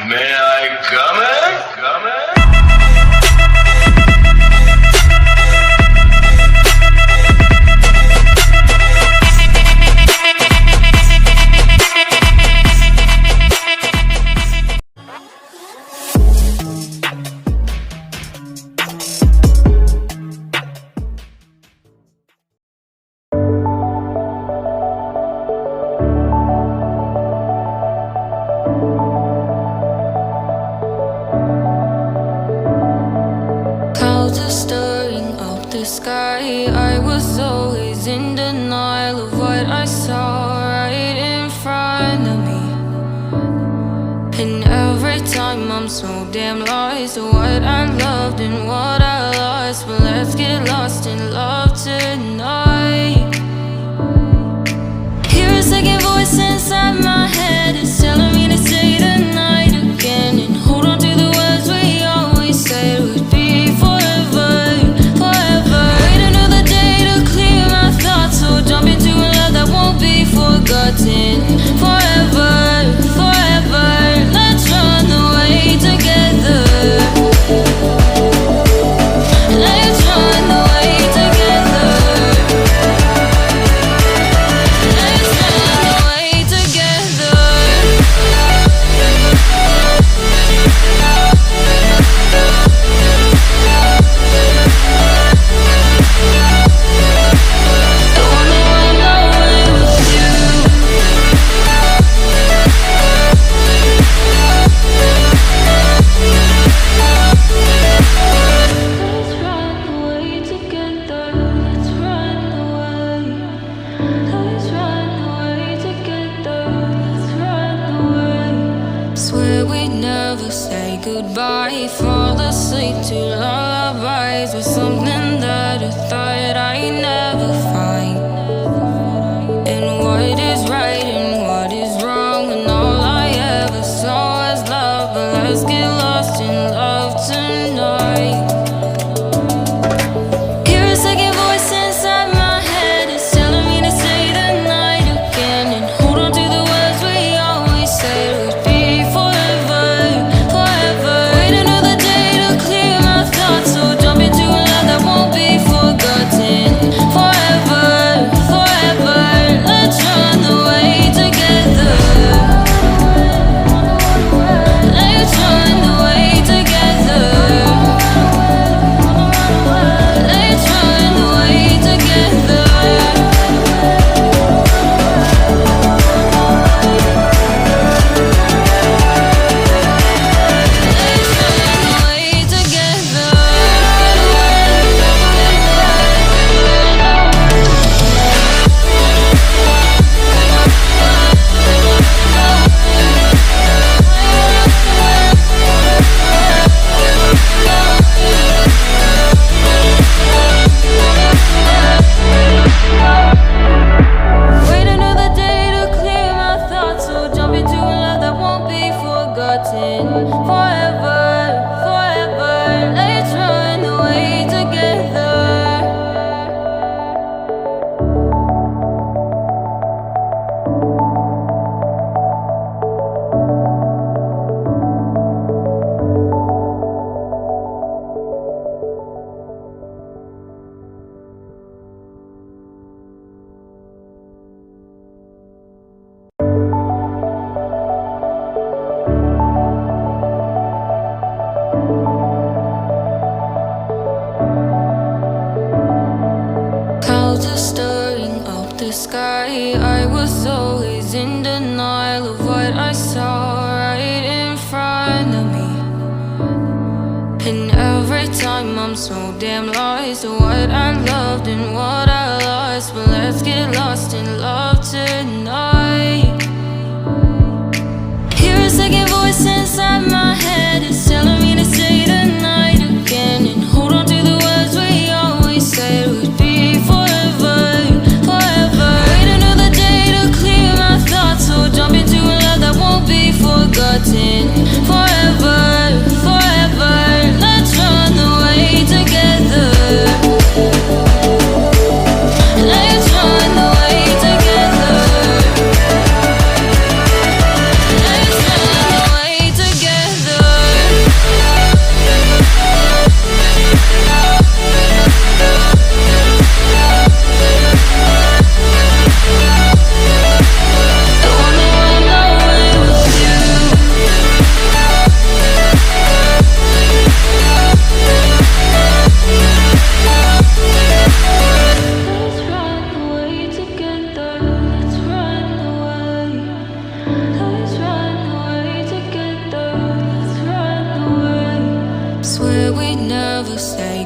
May I come in? Come in? Clouds are stirring up the sky. I was always in denial of what I saw right in front of me. And every time I'm so damn lost to what I loved and what I lost. But let's get lost in love tonight. Hear a second voice inside my head. It's telling me to say the night again and hold on to the words we always said would be forever, forever. Wait another day to clear my thoughts, so jump into a love that won't be forgotten. Forever, forever. Let's run away together. Let's run away together. Let's run away together. Don't wanna run away with you. Let's run away together. Let's run away. Let's run away together. Let's run away. Swear we'd never say goodbye. Fall asleep to lullabies with something that I thought I'd never find. And what is right and what is wrong, and all I ever saw was love. But let's get lost in love tonight. Hear a second voice inside my head. It's telling me to say the night again and hold on to the words we always said would be forever, forever. Wait another day to clear my thoughts, so jump into a love that won't be forgotten. Forever, forever. Let's run away together. Let's run away together. Let's run away together. Let's run away together. Wait another day to clear my thoughts, so jump into a love that won't be forgotten. Forever, forever. Let's run away together. Clouds are stirring up the sky. I was always in denial of what I saw right in front of me. And every time I'm so damn lost to what I loved and what I lost. But let's get lost in love tonight. Hear a second voice inside my head. It's telling me to say the night again and hold on to the words we always said would be forever, forever. Wait another day to clear my thoughts, so jump into a love that won't be forgotten. Forever, forever. Let's run away together. Let's run away together.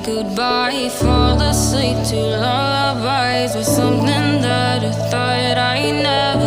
goodbye. Fall asleep to lullabies with something that I thought I never